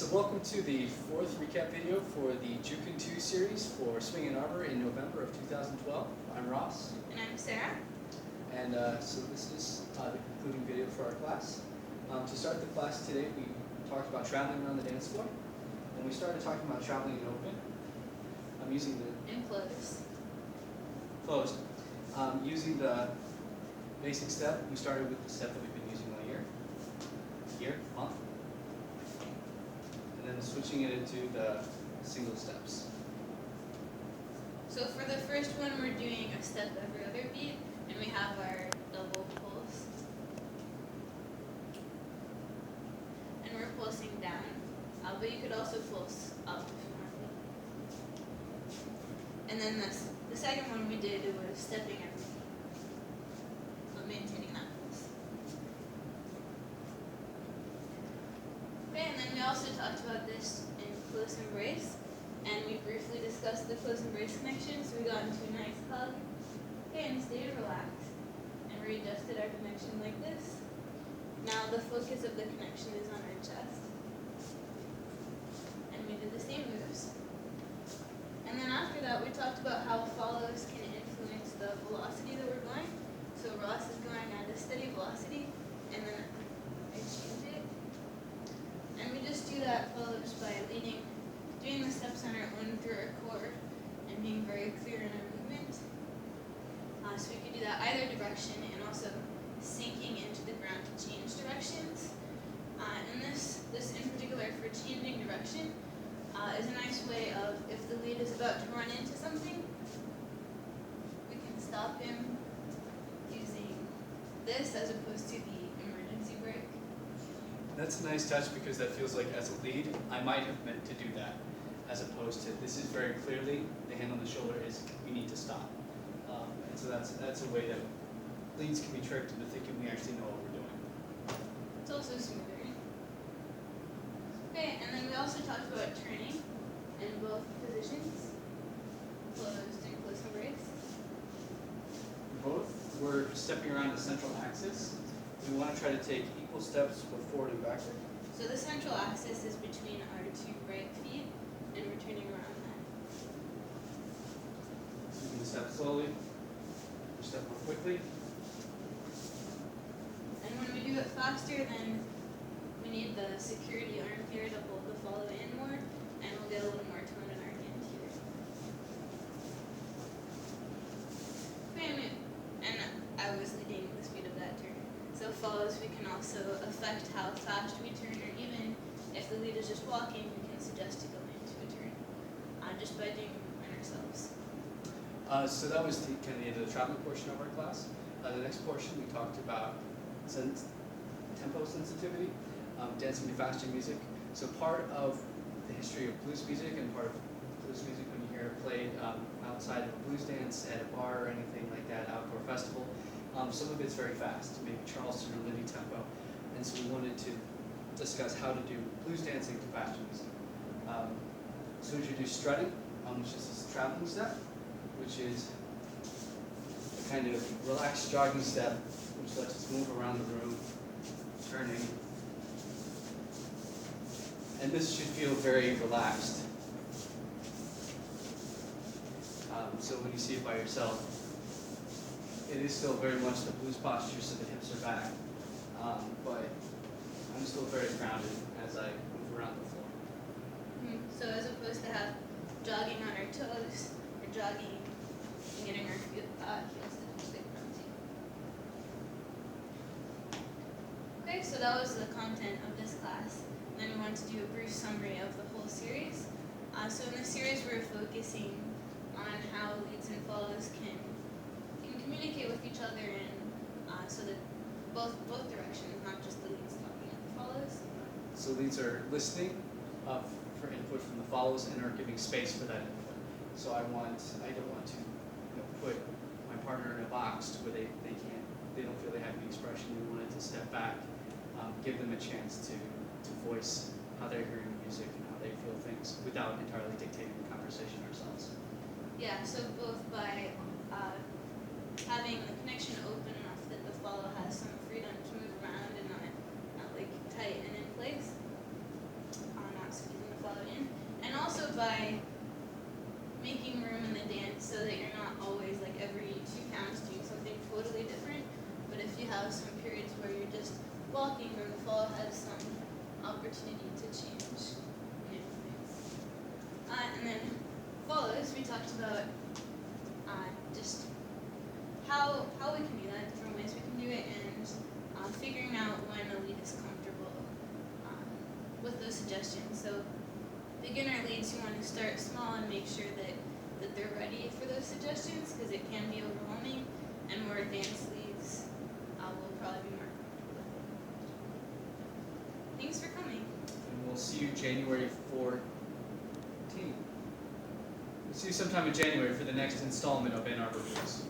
So welcome to the fourth recap video for the Jookin 2 series for Swing Ann Arbor in November of 2012. I'm Ross. And I'm Sarah. And so this is the concluding video for our class. To start the class today, we talked about traveling around the dance floor. And we started talking about traveling in open. I'm using the... And closed. Closed. Using the basic step, we started with the step that we've been using all year, month. And then switching it into the single steps. So for the first one, we're doing a step every other beat, and we have our double pulse. And we're pulsing down, but you could also pulse up if you wanted. And then the second one we did, it was stepping every beat, but maintaining that pulse. Okay, and then we also talked about this in close embrace, and we briefly discussed the close embrace connection, so we got into a nice hug. Okay, and stayed relaxed, and readjusted our connection like this. Now the focus of the connection is on our chest. And we did the same moves. And then after that, we talked about how follows can influence the velocity that we're going. So Ross is going at a steady velocity, and then I change it. And we just do that follows by doing the steps on our own through our core, and being very clear in our movement. So we could do that either direction, and also sinking into the ground to change directions. And this in particular for changing direction is a nice way of, if the lead is about to run into something, we can stop him using this as opposed to the emergency brake. That's a nice touch because that feels like as a lead, I might have meant to do that, as opposed to this is very clearly, the hand on the shoulder is, we need to stop. And so that's a way that leads can be tricked into thinking we actually know what we're doing. It's also smoother. Okay, and then we also talked about turning in both positions, closed and close embrace. Both, we're stepping around the central axis. We want to try to take equal steps both forward and backward. So the central axis is between our two right feet, and we're turning around that. So you can step slowly, or step more quickly. And when we do it faster, then we need the security arm here to hold the follow in more, and we'll get a little more tone in our hand here. And I was leading the speed of that turn. So follows, we can also affect how fast we turn, or even if the lead is just walking, we can suggest to go into a turn, just by doing it ourselves. So that was kind of the end of the traveling portion of our class. The next portion we talked about tempo sensitivity, dancing to faster music. So part of the history of blues music, and part of blues music when you hear it played outside of a blues dance at a bar or anything like that, outdoor festival, some of it's very fast, maybe Charleston or Libby tempo. And so we wanted to discuss how to do blues dancing to faster music. So we introduce strutting, which is this traveling step, which is a kind of relaxed jogging step, which lets us move around the room, turning. And this should feel very relaxed. So when you see it by yourself, it is still very much the blues posture, so the hips are back. But I'm still very grounded as I move around the floor. So as opposed to have jogging on our toes, or jogging and getting our heels to touch the ground too. Okay, so that was the content of this class. And then we want to do a brief summary of the whole series. So in this series, we're focusing on how leads and follows can communicate with each other, and so that both directions, not just the leads talking at the follows. So leads are listening for input from the follows and are giving space for that input. So I don't want to put my partner in a box to where they don't feel they have any expression. We wanted to step back, give them a chance to voice how they're hearing music and how they feel things without entirely dictating the conversation ourselves. Yeah, so both by having the connection open enough that the follow has some freedom to move around and not like tight and in place, not dance so that you're not always like every 2 counts doing something totally different. But if you have some periods where you're just walking, then the fall has some opportunity to change new things. And then follows, we talked about just how we can do that, different ways we can do it, and figuring out when a lead is comfortable with those suggestions. So beginner leads, you want to start small and make sure that they're ready for those suggestions, because it can be overwhelming, and more advanced leads will probably be more comfortable with it. Thanks for coming. And we'll see you January 14th. We'll see you sometime in January for the next installment of Ann Arbor Blues.